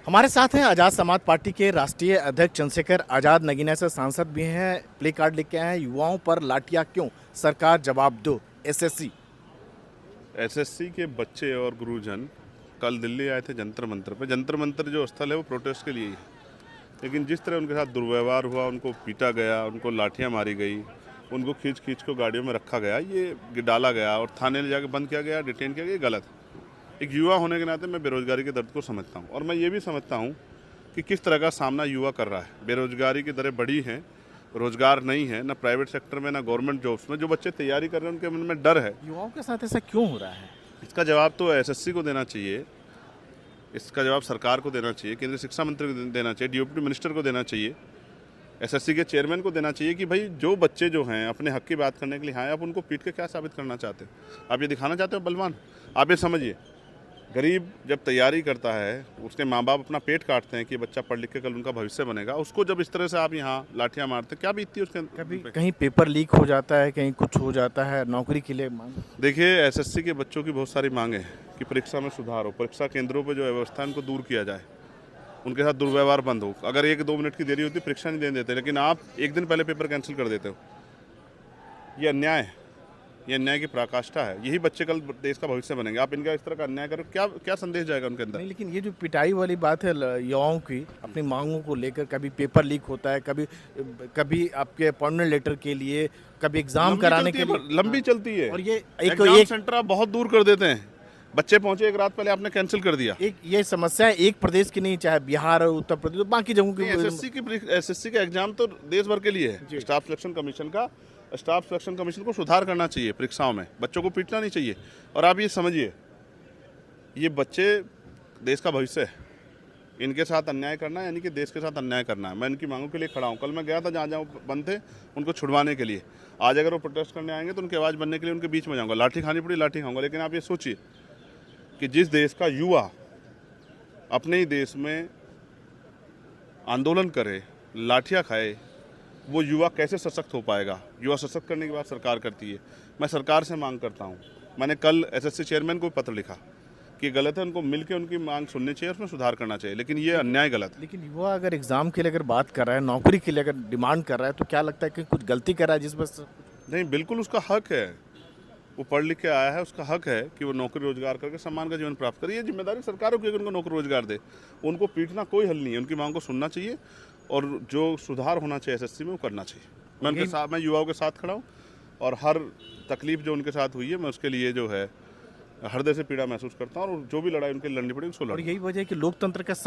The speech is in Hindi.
हमारे साथ हैं आज़ाद समाज पार्टी के राष्ट्रीय अध्यक्ष चंद्रशेखर आज़ाद, नगीना से सांसद भी हैं। प्ले कार्ड लेके आए हैं, युवाओं पर लाठियां क्यों, सरकार जवाब दो। एसएससी के बच्चे और गुरुजन कल दिल्ली आए थे जंतर मंतर पे। जंतर मंतर जो स्थल है वो प्रोटेस्ट के लिए ही है, लेकिन जिस तरह उनके साथ दुर्व्यवहार हुआ, उनको पीटा गया, उनको लाठियां मारी गई, उनको खींच खींच को गाड़ियों में रखा गया, ये डाला गया और थाने ले जाकर बंद किया गया, डिटेन किया गया, ये गलत है। एक युवा होने के नाते मैं बेरोजगारी के दर्द को समझता हूँ और मैं ये भी समझता हूँ कि किस तरह का सामना युवा कर रहा है। बेरोजगारी की दरें बढ़ी हैं, रोजगार नहीं है, ना प्राइवेट सेक्टर में ना गवर्नमेंट जॉब्स में। जो बच्चे तैयारी कर रहे हैं उनके मन में डर है। युवाओं के साथ ऐसा क्यों हो रहा है? इसका जवाब तो एसएससी को देना चाहिए, इसका जवाब सरकार को देना चाहिए, केंद्रीय शिक्षा मंत्री को देना चाहिए, डिप्टी मिनिस्टर को देना चाहिए, एसएससी के चेयरमैन को देना चाहिए कि भाई जो बच्चे जो हैं अपने हक की बात करने के लिए आए, आप उनको पीट के क्या साबित करना चाहते हैं? आप ये दिखाना चाहते हो बलवान? आप ये समझिए, गरीब जब तैयारी करता है, उसके माँ बाप अपना पेट काटते हैं कि बच्चा पढ़ लिख के कल उनका भविष्य बनेगा, उसको जब इस तरह से आप यहाँ लाठियाँ मारते हैं, क्या बीतती है उसके? कभी कहीं पेपर लीक हो जाता है, कहीं कुछ हो जाता है, नौकरी के लिए मांग। देखिए, एसएससी के बच्चों की बहुत सारी मांगे हैं कि परीक्षा में सुधार हो, परीक्षा केंद्रों पर जो व्यवस्था है उनको दूर किया जाए, उनके साथ दुर्व्यवहार बंद हो। अगर 1-2 मिनट की देरी होती, परीक्षा नहीं देने देते, लेकिन आप एक दिन पहले पेपर कैंसिल कर देते हो। ये अन्याय है, ये अन्याय की पराकाष्ठा है। यही बच्चे कल देश का भविष्य बनेंगे। आप इनका इस तरह का अन्याय करो, क्या क्या संदेश जाएगा उनके अंदर? नहीं, लेकिन ये जो पिटाई वाली बात है युवाओं की अपनी मांगों को लेकर, कभी पेपर लीक होता है, कभी कभी आपके अपॉइंटमेंट लेटर के लिए, कभी एग्जाम कराने के लिए लंबी चलती है। और ये एक सेंटर आप बहुत दूर कर देते हैं, बच्चे पहुंचे एक रात पहले, आपने कैंसिल कर दिया। एक ये समस्या एक प्रदेश की नहीं, चाहे बिहार, उत्तर प्रदेश, बाकी जगहों की। एसएससी का एग्जाम तो देश भर के लिए है। स्टाफ सिलेक्शन कमीशन को सुधार करना चाहिए परीक्षाओं में, बच्चों को पीटना नहीं चाहिए। और आप ये समझिए, ये बच्चे देश का भविष्य है, इनके साथ अन्याय करना है यानी कि देश के साथ अन्याय करना है। मैं इनकी मांगों के लिए खड़ा हूँ। कल मैं गया था जहाँ जहाँ बंद थे उनको छुड़वाने के लिए। आज अगर वो प्रोटेस्ट करने आएंगे तो उनकी आवाज़ बनने के लिए उनके बीच में जाऊँगा। लाठी खानी पड़ी, लाठी खाऊंगा। लेकिन आप ये सोचिए कि जिस देश का युवा अपने ही देश में आंदोलन करे, लाठियाँ खाए, वो युवा कैसे सशक्त हो पाएगा? युवा सशक्त करने की बात सरकार करती है। मैं सरकार से मांग करता हूँ, मैंने कल एसएससी चेयरमैन को पत्र लिखा कि गलत है, उनको मिलकर उनकी मांग सुननी चाहिए, उसमें सुधार करना चाहिए, लेकिन ये अन्याय गलत है। लेकिन युवा अगर एग्जाम के लिए अगर बात कर रहा है, नौकरी के लिए अगर डिमांड कर रहा है, तो क्या लगता है कि कुछ गलती कर रहा है जिस वजह? नहीं, बिल्कुल उसका हक है, वो पढ़ लिख के आया है, उसका हक है कि वो नौकरी रोजगार करके सम्मान का जीवन प्राप्त करे। ये जिम्मेदारी सरकारों की, अगर उनको नौकरी रोजगार दे। उनको पीटना कोई हल नहीं है, उनकी मांग को सुनना चाहिए और जो सुधार होना चाहिए एसएससी में वो करना चाहिए। मैं उनके साथ, मैं युवाओं के साथ खड़ा हूँ और हर तकलीफ जो उनके साथ हुई है, मैं उसके लिए जो है हृदय से पीड़ा महसूस करता हूँ और जो भी लड़ाई उनके लड़नी पड़ेगी उसको लड़ूंगा। और यही वजह है कि लोकतंत्र का सब